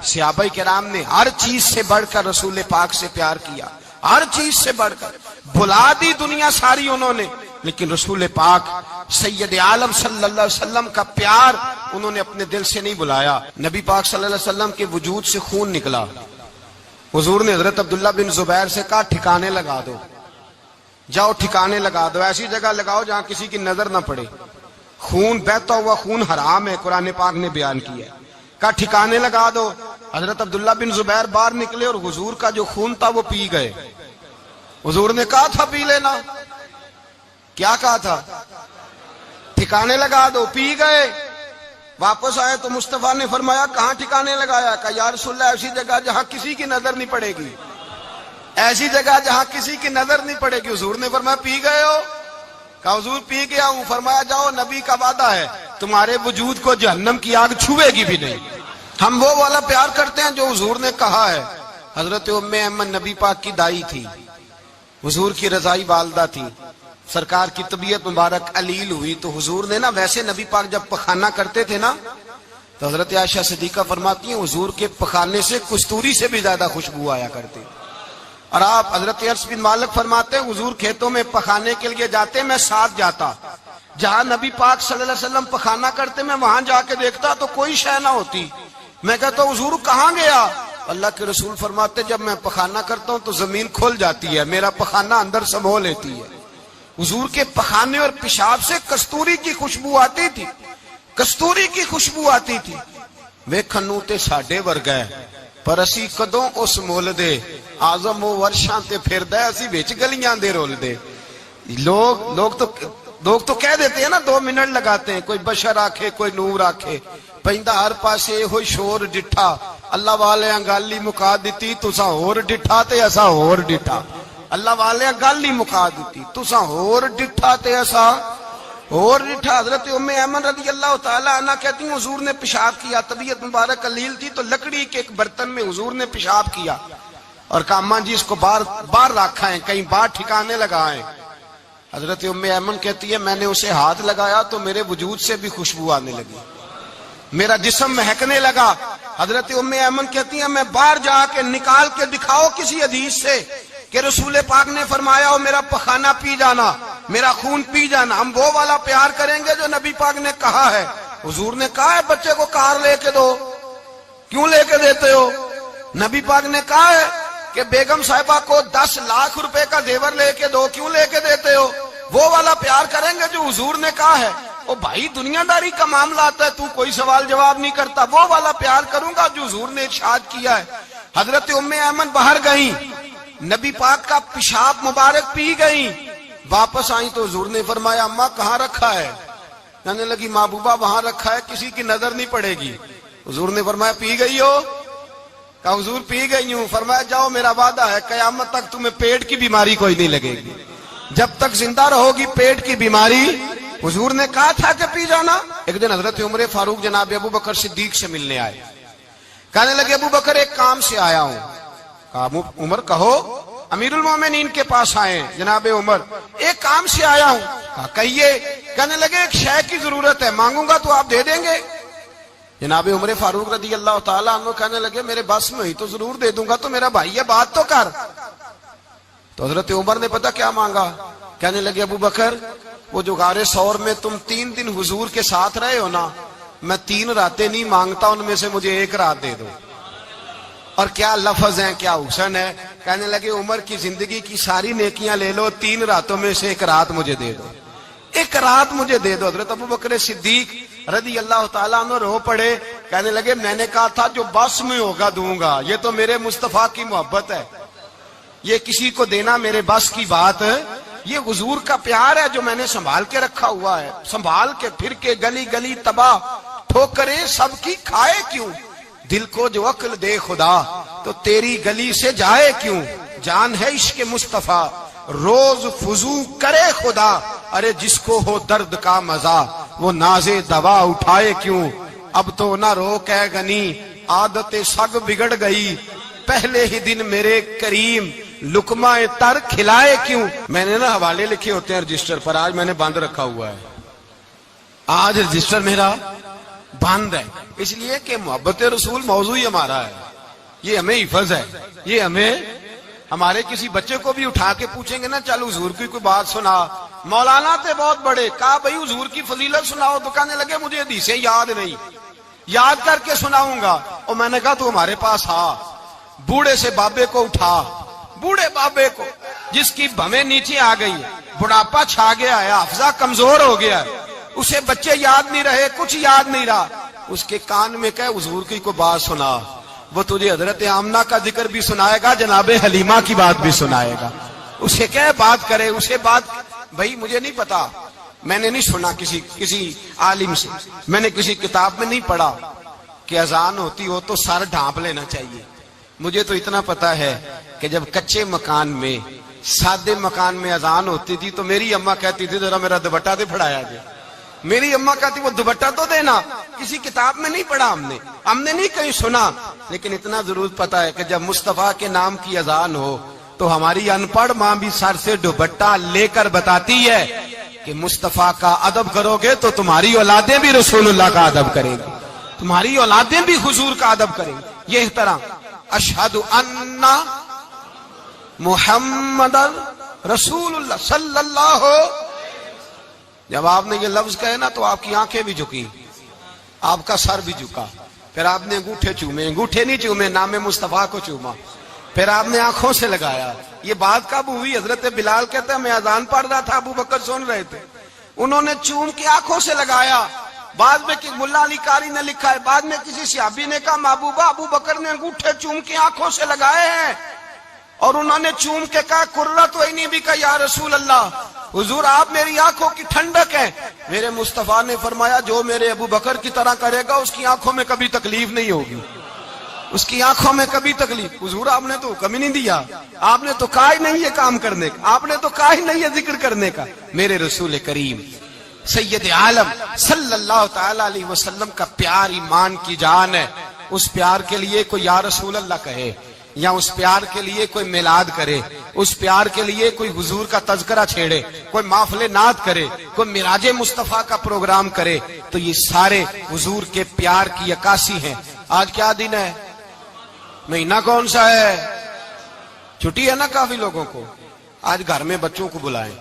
صحابہ کرام نے ہر چیز سے بڑھ کر رسول پاک سے پیار کیا، ہر چیز سے بڑھ کر بھلا دی دنیا ساری انہوں نے، لیکن رسول پاک سید عالم صلی اللہ علیہ وسلم کا پیار انہوں نے اپنے دل سے نہیں بلایا۔ نبی پاک صلی اللہ علیہ وسلم کے وجود سے خون نکلا، حضور نے حضرت عبداللہ بن زبیر سے کہا ٹھکانے لگا دو، جاؤ ٹھکانے لگا دو، ایسی جگہ لگاؤ جہاں کسی کی نظر نہ پڑے، خون بہتا ہوا خون حرام ہے، قرآن پاک نے بیان کیا ہے۔ کہا ٹھکانے لگا دو، حضرت عبداللہ بن زبیر باہر نکلے اور حضور کا جو خون تھا وہ پی گئے۔ حضور نے کہا تھا پی لینا، کیا کہا تھا؟ ٹھکانے لگا دو، پی گئے۔ واپس آئے تو مصطفیٰ نے فرمایا کہاں ٹھکانے لگایا؟ کہا یا رسول اللہ ایسی جگہ جہاں کسی کی نظر نہیں پڑے گی، ایسی جگہ جہاں کسی کی نظر نہیں پڑے گی۔ حضور نے فرمایا پی گئے ہو؟ کہا حضور پی گیا ہوں۔ فرمایا جاؤ، نبی کا وعدہ ہے تمہارے وجود کو جہنم کی آگ چھوئے گی بھی نہیں۔ ہم وہ والا پیار کرتے ہیں جو حضور نے کہا ہے۔ حضرت ام ایمن نبی پاک کی دائی تھی، حضور کی رضائی والدہ تھی، سرکار کی طبیعت مبارک علیل ہوئی تو حضور نے نا، ویسے نبی پاک جب پخانہ کرتے تھے نا تو حضرت عائشہ صدیقہ فرماتی ہیں حضور کے پخانے سے کستوری سے بھی زیادہ خوشبو آیا کرتی۔ اور آپ حضرت انس بن مالک فرماتے ہیں حضور کھیتوں میں پخانے کے لیے جاتے، میں ساتھ جاتا، جہاں نبی پاک صلی اللہ علیہ وسلم پخانہ کرتے میں وہاں جا کے دیکھتا تو کوئی شے نہ ہوتی۔ میں کہتا حضور کہاں گیا؟ اللہ کے رسول فرماتے جب میں پخانہ کرتا ہوں تو زمین کھل جاتی ہے، میرا پخانہ اندر سمو لیتی ہے۔ حضور کے پخانے اور پیشاب سے کستوری کی خوشبو آتی تھی، کستوری کی خوشبو آتی تھی۔ ویکھنوں تے ساڈے ورگا ہے پر اسی کدوں اس مول دے، آزم و ورشاں تے پھردا ہے اسی وچ گلیاں دے رول دے۔ لوگ تو کہہ دیتے ہیں نا 2 منٹ لگاتے ہیں، کوئی بشر آکھے کوئی نور آکھے، پیندا ہر پاسے ہوئی شور ڈٹھا، اللہ والے گالی مکا دیتی تساں ہور ڈٹھا تے اساں ہور ڈٹھا، اللہ والے گالی مکا دیتی تساں ہور ڈٹھا تے اساں اور ڈٹھا۔ حضرت ام ایمن رضی اللہ تعالی عنہ کہتی ہیں حضور نے پیشاب کیا، طبیعت مبارک علیل تھی تو لکڑی کے ایک برتن میں حضور نے پیشاب کیا اور کہا اماں جی اس کو باہر رکھا ہے، کہیں باہر ٹھکانے لگائیں۔ حضرت ام ایمن کہتی ہے میں نے اسے ہاتھ لگایا تو میرے وجود سے بھی خوشبو آنے لگی، میرا جسم مہکنے لگا۔ حضرت ام ایمن کہتی ہیں میں باہر جا کے نکال کے دکھاؤ کسی حدیث سے کہ رسول پاک نے فرمایا ہو میرا پخانہ پی جانا، میرا خون پی جانا۔ ہم وہ والا پیار کریں گے جو نبی پاک نے کہا ہے۔ حضور نے کہا ہے بچے کو کار لے کے دو، کیوں لے کے دیتے ہو؟ نبی پاک نے کہا ہے کہ بیگم صاحبہ کو 10 لاکھ روپے کا زیور لے کے دو، کیوں لے کے دیتے ہو؟ وہ والا پیار کریں گے جو حضور نے کہا ہے۔ او بھائی دنیا داری کا معاملہ آتا ہے تو کوئی سوال جواب نہیں کرتا، وہ والا پیار کروں گا جو حضور نے ارشاد کیا ہے۔ حضرت ام ایمن باہر گئیں، نبی پاک کا پیشاب مبارک پی گئیں، واپس آئیں تو حضور نے فرمایا اماں کہاں رکھا ہے؟ کہنے لگی محبوبہ وہاں رکھا ہے کسی کی نظر نہیں پڑے گی۔ حضور نے فرمایا پی گئی ہو؟ کہا حضور پی گئی ہوں۔ فرمایا جاؤ میرا وعدہ ہے قیامت تک تمہیں پیٹ کی بیماری کوئی نہیں لگے گی، جب تک زندہ رہو گی پیٹ کی بیماری۔ حضور نے کہا تھا کہ پی جانا۔ ایک دن حضرت عمر فاروق جناب ابو بکر صدیق سے ملنے آئے، کہنے لگے ابو بکر ایک کام سے آیا ہوں۔ کہا عمر کہو۔ امیر المومنین کے پاس آئے جناب عمر، ایک کام سے آیا ہوں۔ کہا کہیے۔ کہنے لگے ایک شے کی ضرورت ہے، مانگوں گا تو آپ دے دیں گے؟ جناب عمر فاروق رضی اللہ تعالیٰ عنہ کہنے لگے میرے بس میں ہی تو ضرور دے دوں گا، تو میرا بھائی ہے بات تو کر۔ تو حضرت عمر نے پتہ کیا مانگا؟ کہنے لگے ابو بکر وہ جو غار ثور میں تم 3 دن حضور کے ساتھ رہے ہو نا، میں 3 راتیں نہیں مانگتا، ان میں سے مجھے 1 رات دے دو۔ اور کیا لفظ ہیں، کیا حسن ہے۔ کہنے لگے عمر کی زندگی کی ساری نیکیاں لے لو، 3 راتوں میں سے 1 رات مجھے دے دو، 1 رات مجھے دے دو۔ حضرت ابو بکر صدیق رضی اللہ تعالیٰ عنہ رو پڑے، کہنے لگے میں نے کہا تھا جو بس میں ہوگا دوں گا، یہ تو میرے مصطفیٰ کی محبت ہے، یہ کسی کو دینا میرے بس کی بات ہے، یہ حضور کا پیار ہے جو میں نے سنبھال کے رکھا ہوا ہے، سنبھال کے پھر کے گلی گلی تباہ ٹھوکریں سب کی کھائے کیوں، دل کو جو عقل دے خدا تو تیری گلی سے جائے کیوں، جان ہے عشق مصطفیٰ روز فضو کرے خدا، ارے جس کو ہو درد کا مزہ وہ ناز دوا اٹھائے کیوں، اب تو نہ روک ہے غنی عادت سگ بگڑ گئی، پہلے ہی دن میرے کریم لقمہ تر کھلائے کیوں۔ میں نے نا حوالے لکھے ہوتے ہیں رجسٹر پر، آج میں نے بند رکھا ہوا ہے، آج رجسٹر میرا بند ہے، اس لیے کہ محبت رسول موضوع ہی ہمارا ہے، یہ ہمیں حفظ ہے، یہ ہمیں ہمارے کسی بچے کو بھی اٹھا کے پوچھیں گے نا چل حضور کی کوئی بات سنا، مولانا تھے بہت بڑے، کہا بھائی حضور کی فضیلت سناؤ، تو کہنے لگے مجھے حدیثیں یاد نہیں، یاد کر کے سناؤں گا۔ اور میں نے کہا تو ہمارے پاس آ، بوڑھے سے بابے کو اٹھا، بوڑھے بابے کو جس کی بھویں نیچے آ گئی ہے، بڑھاپا چھا گیا ہے، حافظہ کمزور ہو گیا ہے، اسے بچے یاد نہیں رہے، کچھ یاد نہیں رہا، اس کے کان میں کہے حضور کی کوئی بات سنا، وہ تجھے حضرت آمنہ کا ذکر بھی سنائے گا، جناب حلیمہ کی بات بھی سنائے گا، اسے کہے بات کرے، اسے بات، بھائی مجھے نہیں پتا، میں نے نہیں سنا کسی عالم سے، میں نے کسی کتاب میں نہیں پڑھا کہ اذان ہوتی ہو تو سر ڈھانپ لینا چاہیے، مجھے تو اتنا پتا ہے کہ جب کچے مکان میں، سادے مکان میں اذان ہوتی تھی تو میری اماں کہتی تھی ذرا میرا دوپٹہ دے پھڑایا جائے، میری اماں کہتی وہ دوپٹہ تو دینا، کسی کتاب میں نہیں پڑھا ہم نے نہیں کہیں سنا، لیکن اتنا ضرور پتا ہے کہ جب مصطفیٰ کے نام کی اذان ہو تو ہماری ان پڑھ ماں بھی سر سے دوپٹہ لے کر بتاتی ہے کہ مصطفیٰ کا ادب کرو گے تو تمہاری اولادیں بھی رسول اللہ کا ادب کریں گی، تمہاری اولادیں بھی حضور کا ادب کریں گی، یہ احترام۔ اشہد ان محمد رسول اللہ صلی اللہ، جب آپ نے یہ لفظ کہے نا تو آپ کی آنکھیں بھی جھکی، آپ کا سر بھی جھکا، پھر آپ نے انگوٹھے چومے، انگوٹھے نہیں چومے، نام مصطفیٰ کو چوما، پھر آپ نے آنکھوں سے لگایا۔ یہ بات کب ہوئی؟ حضرت بلال کہتے ہیں میں اذان پڑھ رہا تھا، ابو بکر سن رہے تھے، انہوں نے چوم کے آنکھوں سے لگایا۔ بعد میں کہ ملا علی قاری نے لکھا ہے، بعد میں کسی صحابی نے کہا محبوبہ ابو بکر نے انگوٹھے چوم کے آنکھوں سے لگائے ہیں، اور انہوں نے چوم کے کہا قرۃ عینی بک یا رسول اللہ، حضور آپ میری آنکھوں کی ٹھنڈک ہے۔ میرے مصطفیٰ نے فرمایا جو میرے ابو بکر کی طرح کرے گا اس کی آنکھوں میں کبھی تکلیف نہیں ہوگی، اس کی آنکھوں میں کبھی تکلیف۔ حضور آپ نے تو حکم ہی نہیں دیا، آپ نے تو کہا ہی نہیں یہ کام کرنے کا، آپ نے تو کہا ہی نہیں یہ ذکر کرنے کا۔ میرے رسول کریم سید عالم صلی اللہ تعالی علیہ وسلم کا پیار ایمان کی جان ہے، اس پیار کے لیے کوئی یا رسول اللہ کہے، یا اس پیار کے لیے کوئی میلاد کرے، اس پیار کے لیے کوئی حضور کا تذکرہ چھیڑے، کوئی محفل نعت کرے، کوئی معراج مصطفیٰ کا پروگرام کرے، تو یہ سارے حضور کے پیار کی عکاسی ہیں۔ آج کیا دن ہے؟ مہینہ کون سا ہے؟ چھٹی ہے نا کافی لوگوں کو، آج گھر میں بچوں کو بلائیں،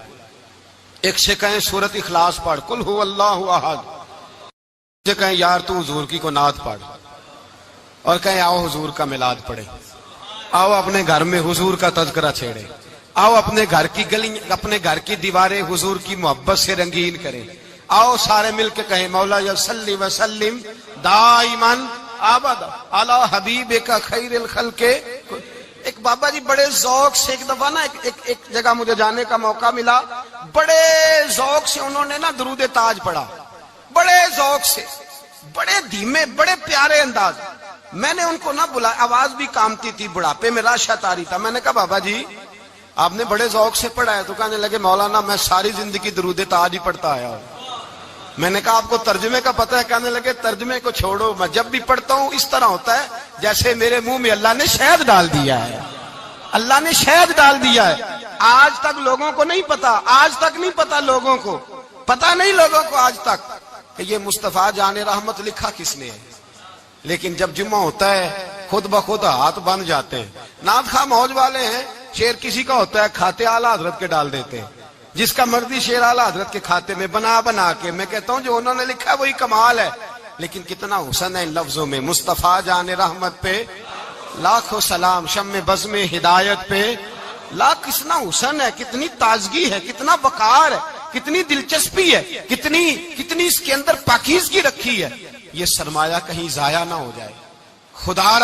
ایک سے کہیں سورۃ اخلاص پڑھ، قل هو اللہ احد، سے کہیں یار تو حضور کی کو نعت پڑھ، اور کہیں آؤ حضور کا میلاد پڑھے، آؤ اپنے گھر میں حضور کا تذکرہ چھیڑے، آؤ اپنے گھر کی گلی، اپنے گھر کی دیواریں حضور کی محبت سے رنگین کریں، آؤ سارے مل کے کہیں مولا صلی وسلم دائما ابدا علی حبیبک خیر الخلق۔ ایک بابا جی بڑے ذوق سے ایک دفعہ نا ایک جگہ مجھے جانے کا موقع ملا، بڑے ذوق سے انہوں نے نا درود تاج پڑھا، بڑے ذوق سے، بڑے دھیمے، بڑے پیارے انداز۔ میں نے ان کو نہ بلایا، آواز بھی کامتی تھی، بڑھاپے میں راشت آ رہی تھا، میں نے کہا بابا جی آپ نے بڑے ذوق سے پڑھا ہے، تو کہنے لگے مولانا میں ساری زندگی درود تاج ہی پڑھتا آیا ہوں۔ میں نے کہا آپ کو ترجمے کا پتہ ہے؟ کہنے لگے ترجمے کو چھوڑو، میں جب بھی پڑھتا ہوں اس طرح ہوتا ہے جیسے میرے منہ میں اللہ نے شہد ڈال دیا ہے، اللہ نے شہد ڈال دیا ہے۔ آج تک لوگوں کو نہیں پتا، آج تک نہیں پتا لوگوں کو، پتا نہیں لوگوں کو آج تک کہ یہ مصطفیٰ جان رحمت لکھا کس نے ہے، لیکن جب جمعہ ہوتا ہے خود بخود ہاتھ بن جاتے ہیں۔ نعت خواہ موج والے ہیں، شعر کسی کا ہوتا ہے کھاتے اعلیٰ حضرت کے ڈال دیتے ہیں، جس کا مرضی شعر اعلیٰ حضرت کے کھاتے میں بنا کے، میں کہتا ہوں جو انہوں نے لکھا ہے وہی کمال ہے، لیکن کتنا حسن ہے ان لفظوں میں، مصطفیٰ جان رحمت پہ لاکھوں سلام، شم بزم ہدایت پہ لاکھ، کتنا حسن ہے، کتنی تازگی ہے، کتنا وقار ہے، کتنی دلچسپی ہے، کتنی اس کے اندر پاکیزگی رکھی ہے۔ یہ سرمایہ کہیں ضائع نہ ہو جائے۔ خدا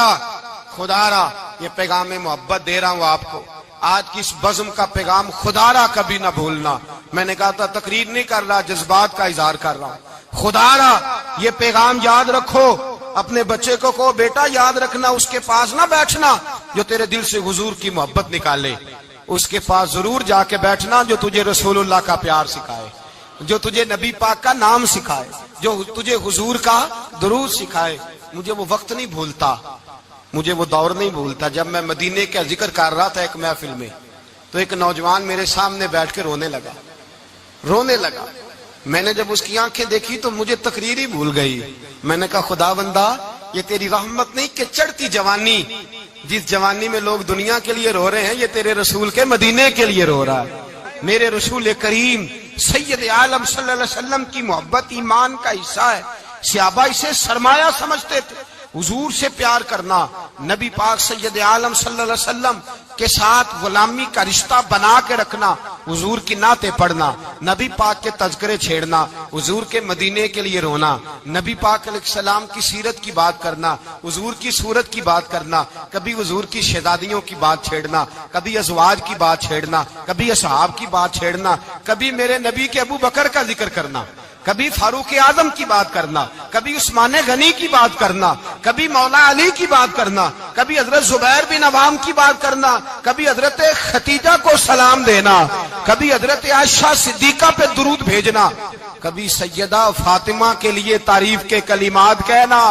را یہ پیغام محبت دے رہا ہوں آپ کو، آج کی اس بزم کا پیغام خدا را کبھی نہ بھولنا۔ میں نے کہا تھا تقریر نہیں کر رہا، جذبات کا اظہار کر رہا ہوں۔ خدا را یہ پیغام یاد رکھو، اپنے بچے کو کہو بیٹا یاد رکھنا، اس کے پاس نہ بیٹھنا جو تیرے دل سے حضور کی محبت نکالے، اس کے پاس ضرور جا کے بیٹھنا جو تجھے رسول اللہ کا پیار سکھائے، جو تجھے نبی پاک کا نام سکھائے، جو تجھے حضور کا درود سکھائے۔ مجھے وہ وقت نہیں بھولتا، مجھے وہ دور نہیں بھولتا، جب میں مدینے کا ذکر کر رہا تھا ایک محفل میں، تو ایک نوجوان میرے سامنے بیٹھ کے رونے لگا۔ میں نے جب اس کی آنکھیں دیکھی تو مجھے تقریر ہی بھول گئی. میں نے کہا خدا بندہ یہ تیری رحمت نہیں کہ چڑھتی جوانی، جس جوانی میں لوگ دنیا کے لیے رو رہے ہیں یہ تیرے رسول کے مدینے کے لیے رو رہا ہے. میرے رسول کریم سید عالم صلی اللہ علیہ وسلم کی محبت ایمان کا حصہ ہے. صحابہ اسے سرمایہ سمجھتے تھے. حضور سے پیار کرنا، نبی پاک سید عالم صلی اللہ علیہ وسلم کے ساتھ غلامی کا رشتہ بنا کے رکھنا، حضور کی نعتیں پڑھنا، نبی پاک کے تذکرے چھیڑنا، حضور کے مدینے کے لیے رونا، نبی پاک علیہ السلام کی سیرت کی بات کرنا، حضور کی صورت کی بات کرنا، کبھی حضور کی شہزادیوں کی بات چھیڑنا، کبھی ازواج کی بات چھیڑنا، کبھی اصحاب کی بات چھیڑنا، کبھی میرے نبی کے ابو بکر کا ذکر کرنا، کبھی فاروق اعظم کی بات کرنا، کبھی عثمان غنی کی بات کرنا، کبھی مولا علی کی بات کرنا، کبھی حضرت زبیر بن عوام کی بات کرنا، کبھی حضرت خدیجہ کو سلام دینا، کبھی حضرت عائشہ صدیقہ پہ درود بھیجنا، کبھی سیدہ فاطمہ کے لیے تعریف کے کلمات کہنا.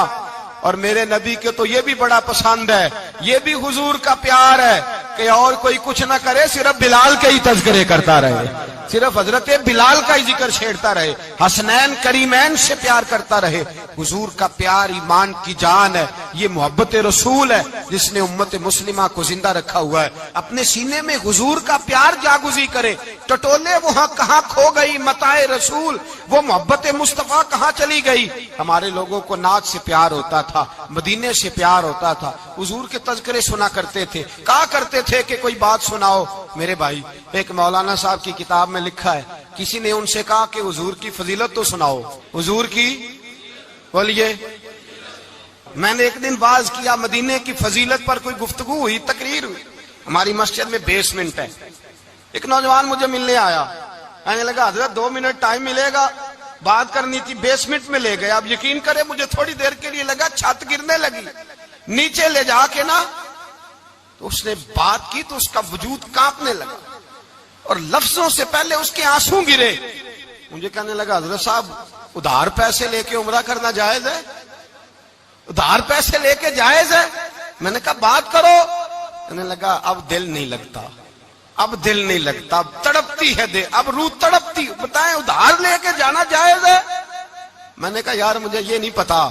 اور میرے نبی کے تو یہ بھی بڑا پسند ہے، یہ بھی حضور کا پیار ہے کہ اور کوئی کچھ نہ کرے، صرف بلال کے ہی تذکرے کرتا رہے، صرف حضرت بلال کا ہی ذکر چھیڑتا رہے، حسنین کریمین سے پیار کرتا رہے. حضور کا پیار ایمان کی جان ہے. یہ محبت رسول ہے جس نے امت مسلمہ کو زندہ رکھا ہوا ہے. اپنے سینے میں حضور کا پیار جاگزی کرے. ٹٹولے وہاں کہاں کھو گئی متاع رسول، وہ محبت مصطفیٰ کہاں چلی گئی. ہمارے لوگوں کو نعت سے پیار ہوتا تھا، مدینے سے پیار ہوتا تھا، حضور کے تذکرے سنا کرتے تھے. کہا کرتے تھے کہ کوئی بات سناؤ. میرے بھائی ایک مولانا صاحب کی کتاب میں لکھا ہے، کسی نے ان سے کہا کہ حضور کی فضیلت تو سناؤ. حضور کی بولیے. میں نے ایک دن واعظ کیا، مدینے کی فضیلت پر کوئی گفتگو ہوئی، تقریر ہوئی. ہماری مسجد میں بیسمنٹ ہے. ایک نوجوان مجھے ملنے آیا، کہنے لگا حضرت 2 منٹ ٹائم ملے گا، بات کرنی تھی. بیسمنٹ میں لے گئے. اب یقین کرے مجھے تھوڑی دیر کے لیے لگا چھت گرنے لگی. نیچے لے جا کے نا تو اس نے بات کی تو اس کا وجود کانپنے لگا اور لفظوں سے پہلے اس کے آنسو گرے. مجھے کہنے لگا حضرت صاحب ادھار پیسے لے کے عمرہ کرنا جائز ہے؟ ادھار پیسے لے کے جائز ہے؟ میں نے کہا بات کرو. کہنے لگا اب دل نہیں لگتا، اب دل نہیں لگتا، اب تڑپتی ہے دل، اب روح تڑپتی. بتائیں ادھار لے کے جانا جائز ہے؟ میں نے کہا یار مجھے یہ نہیں پتا،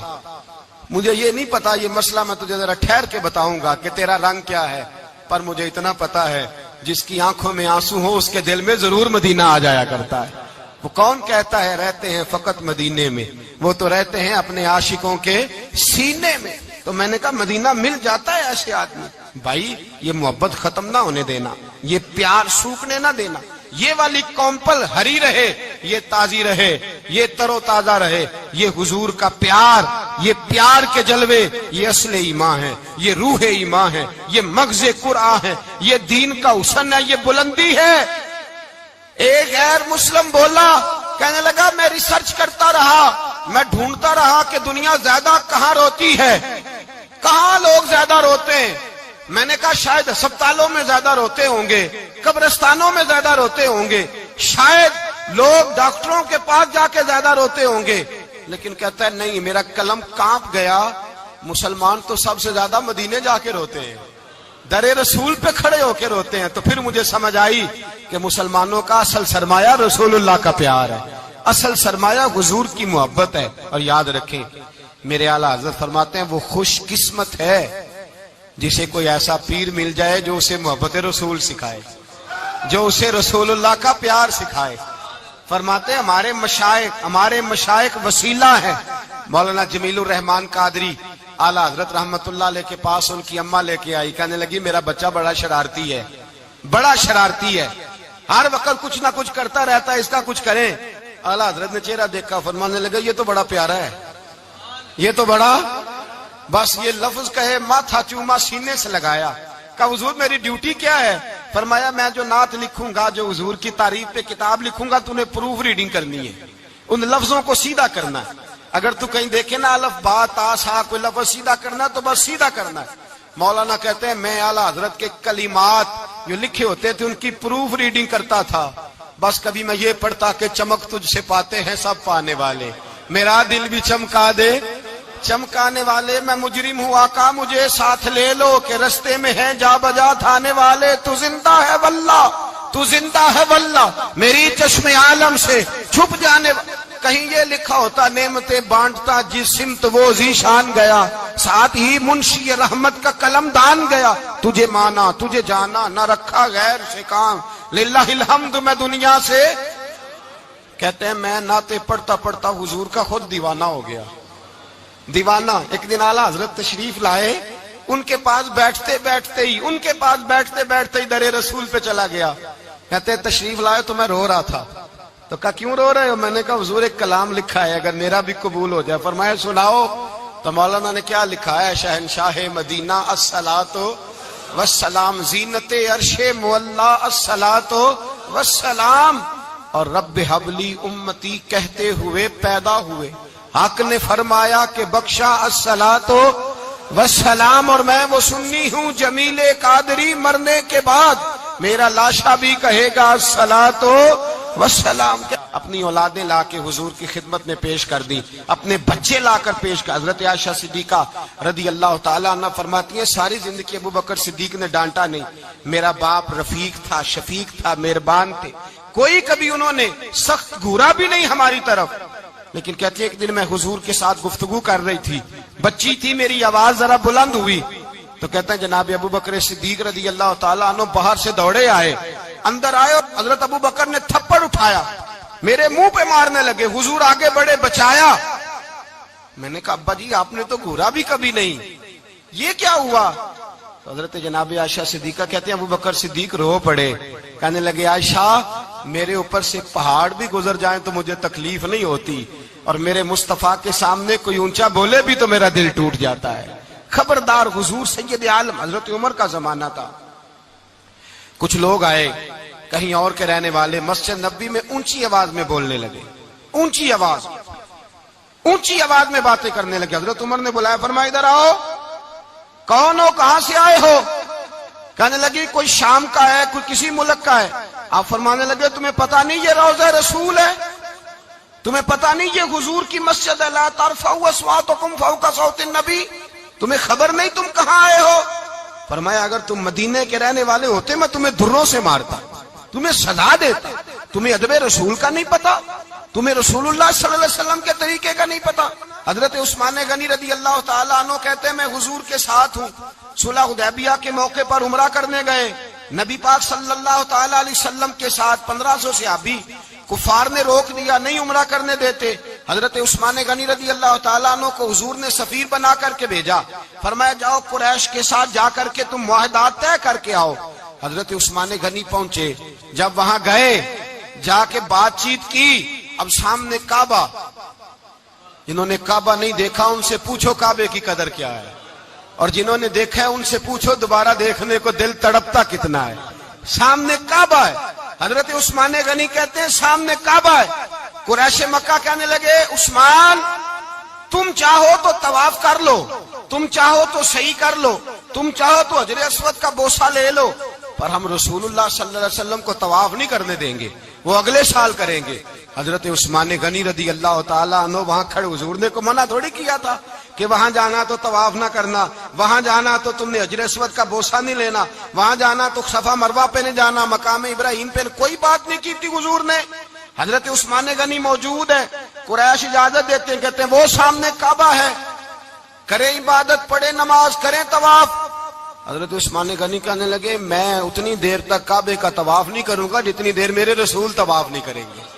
مجھے یہ نہیں پتا، یہ مسئلہ میں تجھے ذرا ٹھہر کے بتاؤں گا کہ تیرا رنگ کیا ہے. پر مجھے اتنا پتا ہے جس کی آنکھوں میں آنسو ہو اس کے دل میں ضرور مدینہ آ جایا کرتا ہے. وہ کون کہتا ہے رہتے ہیں فقط مدینے میں، وہ تو رہتے ہیں اپنے عاشقوں کے سینے میں. تو میں نے کہا مدینہ مل جاتا ہے ایسے آدمی. بھائی یہ محبت ختم نہ ہونے دینا، یہ پیار سوکھنے نہ دینا. یہ والی کومپل ہری رہے، یہ تازی رہے، یہ تر و تازہ رہے. یہ حضور کا پیار، یہ پیار کے جلوے، یہ اصل ایمان ہے، یہ روح ایمان ہے، یہ مغز قرآن ہے، یہ دین کا حسن ہے، یہ بلندی ہے. ایک غیر مسلم بولا، کہنے لگا میں ریسرچ کرتا رہا، میں ڈھونڈتا رہا کہ دنیا زیادہ کہاں روتی ہے، کہاں لوگ زیادہ روتے ہیں. میں نے کہا شاید ہسپتالوں میں زیادہ روتے ہوں گے، قبرستانوں میں زیادہ روتے ہوں گے، شاید لوگ ڈاکٹروں کے پاس جا کے زیادہ روتے ہوں گے. لیکن کہتا ہے نہیں، میرا قلم کانپ گیا، مسلمان تو سب سے زیادہ مدینے جا کے روتے ہیں، در رسول پہ کھڑے ہو کے روتے ہیں. تو پھر مجھے سمجھ آئی کہ مسلمانوں کا اصل سرمایہ رسول اللہ کا پیار ہے، اصل سرمایہ حضور کی محبت ہے. اور یاد رکھیں میرے اعلیٰ حضرت فرماتے ہیں وہ خوش قسمت ہے جسے کوئی ایسا پیر مل جائے جو اسے محبت رسول سکھائے، جو اسے رسول اللہ کا پیار سکھائے. فرماتے ہیں ہمارے مشائخ وسیلہ ہیں. مولانا جمیل الرحمان قادری اعلیٰ حضرت رحمت اللہ علیہ کے پاس ان کی اماں لے کے آئی. کہنے لگی میرا بچہ بڑا شرارتی ہے، بڑا شرارتی ہے، ہر وقت کچھ نہ کچھ کرتا رہتا ہے، اس کا کچھ کریں. اعلیٰ حضرت نے چہرہ دیکھا، فرمانے لگا یہ تو بڑا پیارا ہے، یہ تو بڑا، بس یہ لفظ کہے ماتھا چوما سینے سے لگایا. کہا حضور میری ڈیوٹی کیا ہے؟ فرمایا میں جو نعت لکھوں گا، جو حضور کی تعریف پہ کتاب لکھوں گا، تو نے پروف ریڈنگ کرنی ہے، ان لفظوں کو سیدھا کرنا ہے. اگر تو کہیں دیکھے نا الف با تا سا کوئی لفظ سیدھا کرنا تو بس سیدھا کرنا ہے. مولانا کہتے ہیں میں اعلیٰ حضرت کے کلمات جو لکھے ہوتے تھے ان کی پروف ریڈنگ کرتا تھا. بس کبھی میں یہ پڑھتا کہ چمک تجھ سے پاتے ہیں سب پانے والے، میرا دل بھی چمکا دے چمکانے والے. میں مجرم ہوں آقا مجھے ساتھ لے لو کہ رستے میں ہیں جا بجا تھانے والے. تو زندہ ہے واللہ تو زندہ ہے واللہ میری چشم عالم سے چھپ جانے کہیں یہ لکھا ہوتا نعمتیں بانٹتا جس سمت وہ ذیشان گیا ساتھ ہی منشی رحمت کا قلم دان گیا تجھے مانا تجھے جانا نہ رکھا غیر سے کام للہ الحمد میں دنیا سے کہتے ہیں میں نعتیں پڑھتا پڑھتا حضور کا خود دیوانہ ہو گیا دیوانہ ایک دن اعلیٰ حضرت تشریف لائے ان کے پاس بیٹھتے بیٹھتے ہی در رسول پہ چلا گیا کہتے تشریف لائے تو میں رو رہا تھا تو کہا کیوں رو رہے ہو میں نے کہا حضور ایک کلام لکھا ہے اگر میرا بھی قبول ہو جائے فرمایا سناؤ تو مولانا نے کیا لکھا ہے شہنشاہ مدینہ الصلاۃ والسلام زینت عرش مولا الصلاۃ والسلام اور رب حبلی امتی کہتے ہوئے پیدا ہوئے حق نے فرمایا کہ بخشا الصلاۃ والسلام اور میں وہ سنی ہوں جمیل قادری مرنے کے بعد میرا لاشا بھی کہے گا الصلاۃ والسلام اپنی اولادیں لا کے حضور کی خدمت میں پیش کر دی اپنے بچے لا کر پیش کر حضرت عائشہ صدیقہ رضی اللہ تعالیٰ عنہ فرماتی ہیں ساری زندگی ابو بکر صدیق نے ڈانٹا نہیں میرا باپ رفیق تھا شفیق تھا مہربان تھے کوئی کبھی انہوں نے سخت گھورا بھی نہیں ہماری طرف لیکن کہتی ہے ایک دن میں حضور کے ساتھ گفتگو کر رہی تھی بچی تھی میری آواز ذرا بلند ہوئی تو کہتے ہیں جناب ابو بکر صدیق رضی اللہ تعالیٰ عنہ باہر سے دوڑے آئے اندر آئے اور حضرت ابو بکر نے تھپڑ اٹھایا میرے منہ پہ مارنے لگے حضور آگے بڑھے بچایا میں نے کہا ابا جی آپ نے تو گھورا بھی کبھی نہیں یہ کیا ہوا تو حضرت جناب عائشہ صدیقہ کہتے ہیں ابو بکر صدیق رو پڑے کہنے لگے عائشہ میرے اوپر سے پہاڑ بھی گزر جائیں تو مجھے تکلیف نہیں ہوتی اور میرے مصطفیٰ کے سامنے کوئی اونچا بولے بھی تو میرا دل ٹوٹ جاتا ہے خبردار حضور سید عالم حضرت عمر کا زمانہ تھا کچھ لوگ آئے کہیں اور کے رہنے والے مسجد نبوی میں اونچی آواز میں بولنے لگے اونچی آواز میں باتیں کرنے لگے حضرت عمر نے بلایا فرمایا ادھر آؤ کون ہو کہاں سے آئے ہو کہنے لگی کوئی شام کا ہے کوئی کسی ملک کا ہے آپ فرمانے لگے تمہیں پتا نہیں یہ روضہ رسول ہے تمہیں پتا نہیں یہ حضور کی مسجد ہے لا ترفعوا اصواتکم فوق صوت النبی تمہیں خبر نہیں تم کہاں آئے ہو فرمایا اگر تم مدینے کے رہنے والے ہوتے میں تمہیں دھروں سے مارتا تمہیں سزا دیتا تمہیں ادب رسول کا نہیں پتا تمہیں رسول اللہ صلی اللہ علیہ وسلم کے طریقے کا نہیں پتا حضرت عثمان غنی رضی اللہ تعالیٰ عنہ کہتے ہیں میں حضور کے ساتھ ہوں صلح حدیبیہ کے موقع پر عمرہ کرنے گئے نبی پاک صلی اللہ تعالیٰ علیہ وسلم کے ساتھ 1500 صحابی کفار نے روک دیا نہیں عمرہ کرنے دیتے حضرت عثمان غنی رضی اللہ تعالیٰ عنہ کو حضور نے سفیر بنا کر کے بھیجا فرمایا جاؤ قریش کے ساتھ جا کر کے تم معاہدات طے کر کے آؤ حضرت عثمان غنی پہنچے جب وہاں گئے جا کے بات چیت کی اب سامنے کعبہ جنہوں نے کعبہ نہیں دیکھا ان سے پوچھو کعبے کی قدر کیا ہے اور جنہوں نے دیکھا ہے ان سے پوچھو دوبارہ دیکھنے کو دل تڑپتا کتنا ہے سامنے کعبہ ہے حضرت عثمان غنی کہتے ہیں سامنے کعبہ ہے قریش مکہ کہنے لگے عثمان تم چاہو تو طواف کر لو تم چاہو تو صحیح کر لو تم چاہو تو حجر اسود کا بوسہ لے لو پر ہم رسول اللہ صلی اللہ علیہ وسلم کو طواف نہیں کرنے دیں گے وہ اگلے سال کریں گے حضرت عثمان غنی رضی اللہ تعالیٰ عنہ وہاں کھڑے حضور نے کو منع تھوڑی کیا تھا کہ وہاں جانا تو طواف نہ کرنا وہاں جانا تو تم نے حجر اسود کا بوسہ نہیں لینا وہاں جانا تو صفا مروہ پہ نہیں جانا مقام ابراہیم پہ کوئی بات نہیں کی تھی حضور نے حضرت عثمان غنی موجود ہے قریش اجازت دیتے ہیں کہتے ہیں وہ سامنے کعبہ ہے کریں عبادت پڑھیں نماز کریں طواف حضرت عثمان غنی کہنے لگے میں اتنی دیر تک کعبے کا طواف نہیں کروں گا جتنی دیر میرے رسول طواف نہیں کریں گے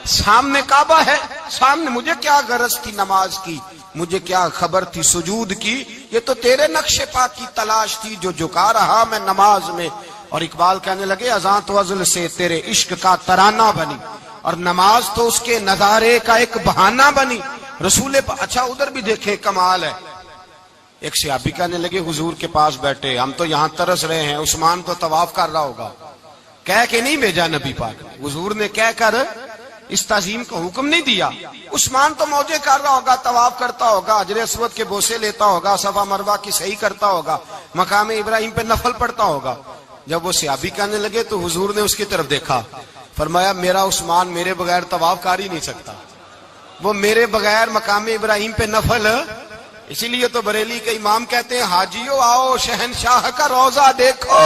سامنے کعبہ ہے سامنے مجھے کیا غرض تھی نماز کی مجھے کیا خبر تھی سجود کی یہ تو تیرے نقش پا کی تلاش تھی جو جھکا رہا میں نماز میں اور اقبال کہنے لگے اذان تو ازل سے تیرے عشق کا ترانہ بنی اور نماز تو اس کے نظارے کا ایک بہانہ بنی رسول اچھا ادھر بھی دیکھیں کمال ہے ایک صحابی کہنے لگے حضور کے پاس بیٹھے ہم تو یہاں ترس رہے ہیں عثمان تو طواف کر رہا ہوگا کہہ کے نہیں بھیجا نبی پاک حضور نے کہہ کر اس تعظیم کا حکم نہیں دیا عثمان تو موجے کر رہا ہوگا طواف کرتا ہوگا حجر اسود کے بوسے لیتا ہوگا صفا مروہ کی صحیح کرتا ہوگا مقام ابراہیم پہ نفل پڑھتا ہوگا جب وہ صحابی کہنے لگے تو حضور نے اس کی طرف دیکھا فرمایا میرا عثمان میرے بغیر طواف کر ہی نہیں سکتا وہ میرے بغیر مقام ابراہیم پہ نفل اسی لیے تو بریلی کے امام کہتے ہیں حاجیو آؤ شہنشاہ کا روضہ دیکھو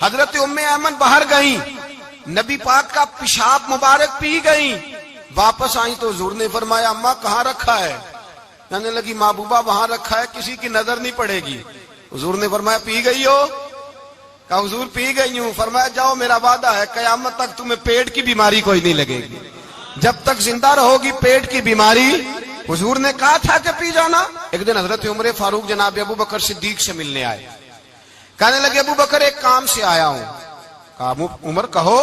حضرت ام ایمن باہر گئیں، نبی پاک کا پیشاب مبارک پی گئیں، واپس آئیں تو حضور نے فرمایا اماں کہاں رکھا ہے؟ کہنے لگی محبوبہ وہاں رکھا ہے، کسی کی نظر نہیں پڑے گی۔ حضور نے فرمایا پی گئی ہو؟ کہا حضور پی گئی ہوں۔ فرمایا جاؤ میرا وعدہ ہے قیامت تک تمہیں پیٹ کی بیماری کوئی نہیں لگے گی، جب تک زندہ رہو گی پیٹ کی بیماری۔ حضور نے کہا تھا کہ پی جانا۔ ایک دن حضرت عمر فاروق جناب ابو بکر صدیق سے ملنے آئے، کہنے لگے ابو بکر ایک کام سے آیا ہوں۔ کہا عمر کہو۔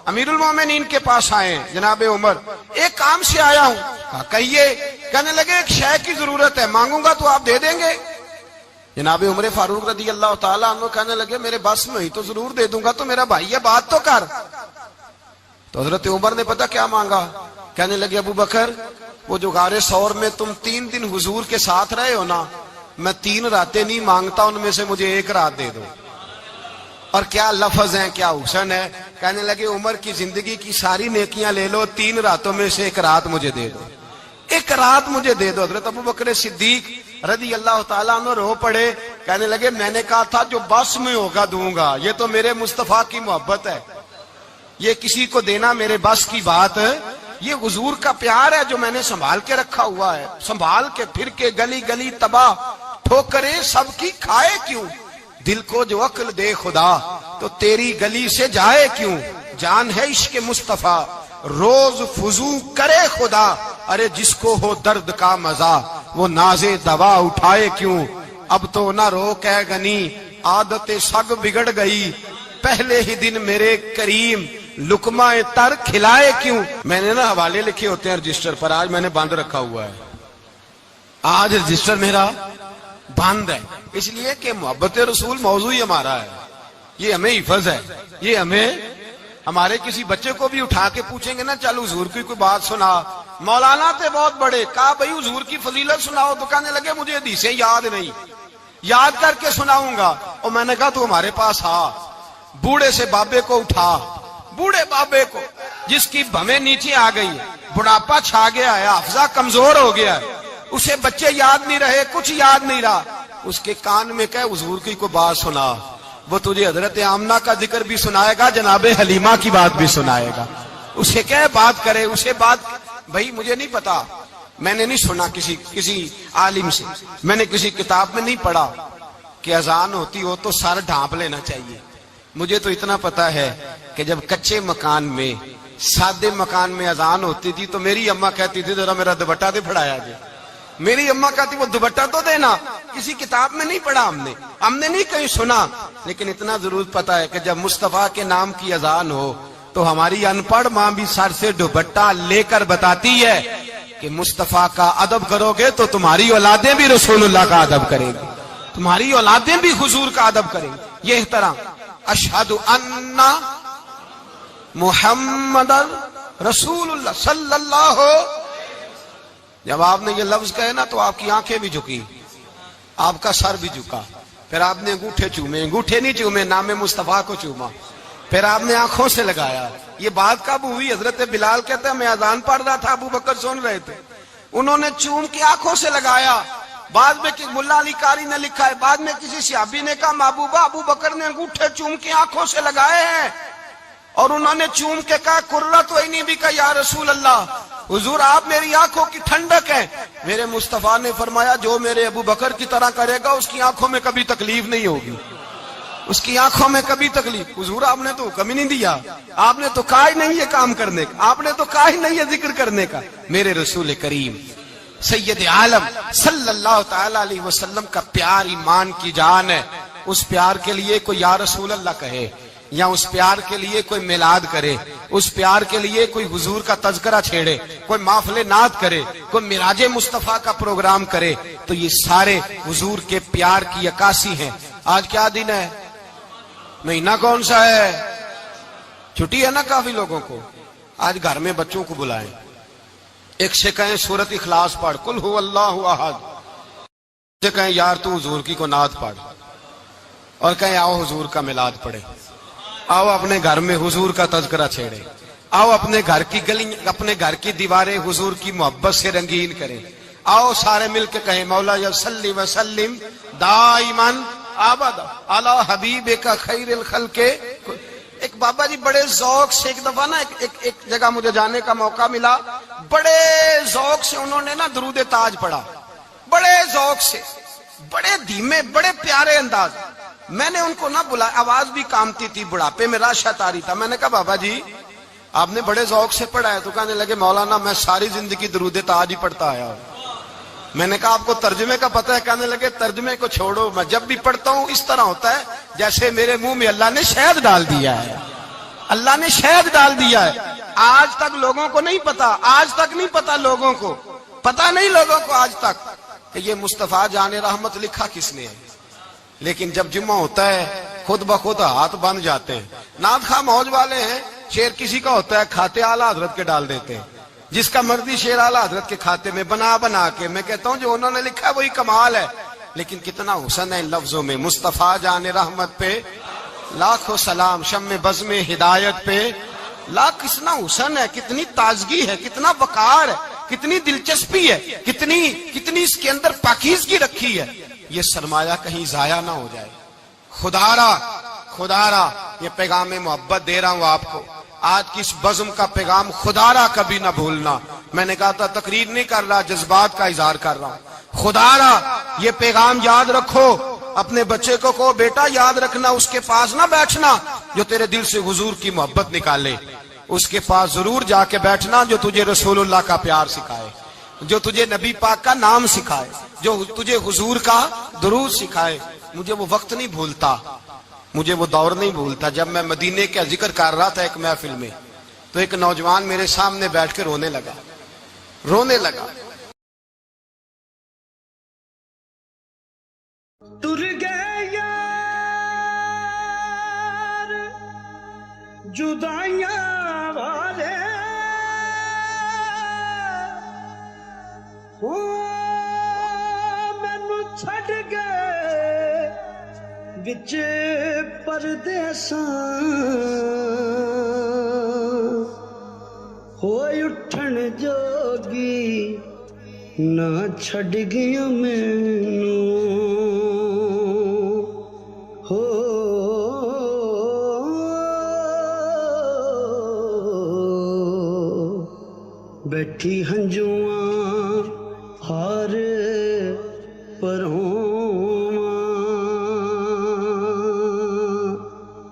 امیر المومنین کے پاس آئے جناب عمر، ایک کام سے آیا ہوں۔ کہا کہیے۔ کہنے لگے ایک شے کی ضرورت ہے، مانگوں گا تو آپ دے دیں گے؟ جناب عمر فاروق رضی اللہ تعالیٰ عنہ کہنے لگے میرے بس میں ہی تو ضرور دے دوں گا، تو میرا بھائی ہے بات تو کر۔ تو حضرت عمر نے پتہ کیا مانگا؟ کہنے لگے ابو بکر وہ جو غار ثور میں تم 3 دن حضور کے ساتھ رہے ہو نا، میں 3 راتیں نہیں مانگتا، ان میں سے مجھے 1 رات دے دو۔ اور کیا لفظ ہیں، کیا حسن ہے۔ کہنے لگے عمر کی زندگی کی ساری نیکیاں لے لو، 3 راتوں میں سے 1 رات مجھے دے دو، 1 رات مجھے دے دو۔ حضرت ابو بکر صدیق رضی اللہ تعالیٰ عنہ رو پڑے، کہنے لگے میں نے کہا تھا جو بس میں ہوگا دوں گا، یہ تو میرے مصطفیٰ کی محبت ہے، یہ کسی کو دینا میرے بس کی بات ہے، یہ حضور کا پیار ہے جو میں نے سنبھال کے رکھا ہوا ہے، سنبھال کے پھر کے گلی گلی تباہ ٹھوکریں سب کی کھائے کیوں، دل کو جو عقل دے خدا تو تیری گلی سے جائے کیوں، جان ہے عشق مصطفیٰ روز فضو کرے خدا، ارے جس کو ہو درد کا مزہ وہ ناز دوا اٹھائے کیوں، اب تو نہ روک ہے غنی عادت سگ بگڑ گئی، پہلے ہی دن میرے کریم لقمہ تر کھلائے کیوں۔ میں نے نا حوالے لکھے ہوتے ہیں رجسٹر پر، آج میں نے بند رکھا ہوا ہے، آج رجسٹر میرا بند ہے، اس لیے کہ محبت رسول موضوع ہی ہمارا ہے، یہ ہمیں حفظ ہے، یہ ہمیں ہمارے کسی بچے کو بھی اٹھا کے پوچھیں گے نا چل حضور کی کوئی بات سنا، مولانا تھے بہت بڑے، کہا بھائی حضور کی فضیلت سناؤ، تو کہنے لگے مجھے حدیثیں یاد نہیں، یاد کر کے سناؤں گا۔ اور میں نے کہا تو ہمارے پاس آ، بوڑھے سے بابے کو اٹھا، بوڑھے بابے کو جس کی بھویں نیچے آ گئی، بڑھاپا چھا گیا ہے، حافظہ کمزور ہو گیا ہے، اسے بچے یاد نہیں رہے، کچھ یاد نہیں رہا، اس کے کان میں کہے حضور کی کوئی بات سنا، وہ تجھے حضرت آمنہ کا ذکر بھی سنائے گا، جناب حلیمہ کی بات بھی سنائے گا، اسے کہے بات کرے، اسے بات بھائی مجھے نہیں پتا، میں نے نہیں سنا کسی عالم سے، میں نے کسی کتاب میں نہیں پڑھا کہ اذان ہوتی ہو تو سر ڈھانپ لینا چاہیے، مجھے تو اتنا پتا ہے کہ جب کچے مکان میں سادے مکان میں اذان ہوتی تھی تو میری اماں کہتی تھی ذرا میرا دوپٹہ دے پھڑایا جائے، میری اماں کہتی وہ دوپٹہ تو دینا، کسی کتاب میں نہیں پڑھا ہم نے نہیں کہیں سنا، لیکن اتنا ضرور پتا ہے کہ جب مصطفیٰ کے نام کی اذان ہو تو ہماری ان پڑھ ماں بھی سر سے دوپٹہ لے کر بتاتی ہے کہ مصطفیٰ کا ادب کرو گے تو تمہاری اولادیں بھی رسول اللہ کا ادب کریں گی، تمہاری اولادیں بھی حضور کا ادب کریں گی، یہ احترام۔ اشہد ان محمد رسول اللہ صلی اللہ، جب آپ نے یہ لفظ کہے نا تو آپ کی آنکھیں بھی جھکی، آپ کا سر بھی جھکا، پھر آپ نے انگوٹھے چومے، انگوٹھے نہیں چومے، نام مصطفیٰ کو چوما، پھر آپ نے آنکھوں سے لگایا۔ یہ بات کب ہوئی؟ حضرت بلال کہتے ہیں میں اذان پڑھ رہا تھا، ابو بکر سن رہے تھے، انہوں نے چوم کے آنکھوں سے لگایا۔ بعد میں ملا علی قاری نے لکھا ہے، بعد میں کسی صحابی نے کہا محبوبہ ابو بکر نے انگوٹھے چوم کے آنکھوں سے لگائے ہیں، اور انہوں نے چوم کے کہا قرۃ عینی بک یا رسول اللہ، حضور آپ میری آنکھوں کی ٹھنڈک ہیں۔ میرے مصطفیٰ نے فرمایا جو میرے ابو بکر کی طرح کرے گا اس کی آنکھوں میں کبھی تکلیف نہیں ہوگی، اس کی آنکھوں میں کبھی تکلیف۔ حضور آپ نے تو حکم ہی نہیں دیا، آپ نے تو کہا ہی نہیں یہ کام کرنے کا، آپ نے تو کہا ہی نہیں یہ ذکر کرنے کا۔ میرے رسول کریم سید عالم صلی اللہ تعالی علیہ وسلم کا پیار ایمان کی جان ہے، اس پیار کے لیے کوئی یا رسول اللہ کہے، یا اس پیار کے لیے کوئی میلاد کرے، اس پیار کے لیے کوئی حضور کا تذکرہ چھیڑے، کوئی محفل نعت کرے، کوئی معراج مصطفیٰ کا پروگرام کرے، تو یہ سارے حضور کے پیار کی عکاسی ہیں۔ آج کیا دن ہے؟ مہینہ کون سا ہے؟ چھٹی ہے نا کافی لوگوں کو، آج گھر میں بچوں کو بلائیں، ایک سے کہیں سورۃ اخلاص پڑھ، قل هو اللہ احد، سے کہیں یار تو حضور کی کو نعت پڑھ، اور کہیں آؤ حضور کا میلاد پڑھے، آؤ اپنے گھر میں حضور کا تذکرہ چھیڑے، آؤ اپنے گھر کی گلی اپنے گھر کی دیواریں حضور کی محبت سے رنگین کریں، آؤ سارے مل کے کہیں مولا یا صلی وسلم دائماً آباد علی حبیب کا خیر الخلق. ایک بابا جی بڑے ذوق سے ایک دفعہ نا ایک جگہ مجھے جانے کا موقع ملا. بڑے ذوق سے انہوں نے نا درود تاج پڑھا, بڑے ذوق سے, بڑے دھیمے, بڑے پیارے انداز. میں نے ان کو نہ بلایا, آواز بھی کامتی تھی, بڑھاپے میں راشت آ رہی تھا. میں نے کہا بابا جی آپ نے بڑے ذوق سے پڑھا ہے. تو کہنے لگے مولانا میں ساری زندگی درود تاج ہی پڑھتا آیا ہوں. میں نے کہا آپ کو ترجمے کا پتہ ہے؟ کہنے لگے ترجمے کو چھوڑو, میں جب بھی پڑھتا ہوں اس طرح ہوتا ہے جیسے میرے منہ میں اللہ نے شہد ڈال دیا ہے. اللہ نے شہد ڈال دیا ہے. آج تک لوگوں کو نہیں پتا, آج تک نہیں پتا لوگوں کو, پتا نہیں لوگوں کو آج تک کہ یہ مصطفیٰ جان رحمت لکھا کس نے ہے. لیکن جب جمعہ ہوتا ہے خود بخود ہاتھ بن جاتے ہیں. نعت خواہ موج والے ہیں, شعر کسی کا ہوتا ہے کھاتے اعلیٰ حضرت کے ڈال دیتے ہیں. جس کا مرضی شعر اعلیٰ حضرت کے کھاتے میں بنا کے. میں کہتا ہوں جو انہوں نے لکھا ہے وہی کمال ہے. لیکن کتنا حسن ہے ان لفظوں میں. مصطفیٰ جان رحمت پہ لاکھوں سلام, شم بزم ہدایت پہ لاکھ. کتنا حسن ہے, کتنی تازگی ہے, کتنا وقار ہے, کتنی دلچسپی ہے, کتنی اس کے اندر پاکیزگی رکھی ہے. یہ سرمایہ کہیں ضائع نہ ہو جائے. خدا را یہ پیغام محبت دے رہا ہوں آپ کو. آج کی اس بزم کا پیغام خدا را کبھی نہ بھولنا. میں نے کہا تھا تقریر نہیں کر رہا, جذبات کا اظہار کر رہا ہوں. خدا را یہ پیغام یاد رکھو. اپنے بچے کو کہو بیٹا یاد رکھنا, اس کے پاس نہ بیٹھنا جو تیرے دل سے حضور کی محبت نکالے. اس کے پاس ضرور جا کے بیٹھنا جو تجھے رسول اللہ کا پیار سکھائے, جو تجھے نبی پاک کا نام سکھائے, جو تجھے حضور کا درود سکھائے. مجھے وہ وقت نہیں بھولتا, مجھے وہ دور نہیں بھولتا جب میں مدینے کا ذکر کر رہا تھا ایک محفل میں, تو ایک نوجوان میرے سامنے بیٹھ کے رونے لگا. ٹر گئے یار جدائیاں والے ہو, مینوں چھڈ گئے وچ پردیساں, ہوئے اٹھن جوگی نہ چھڈ گیا مینوں. ہو بیٹھی ہنجواں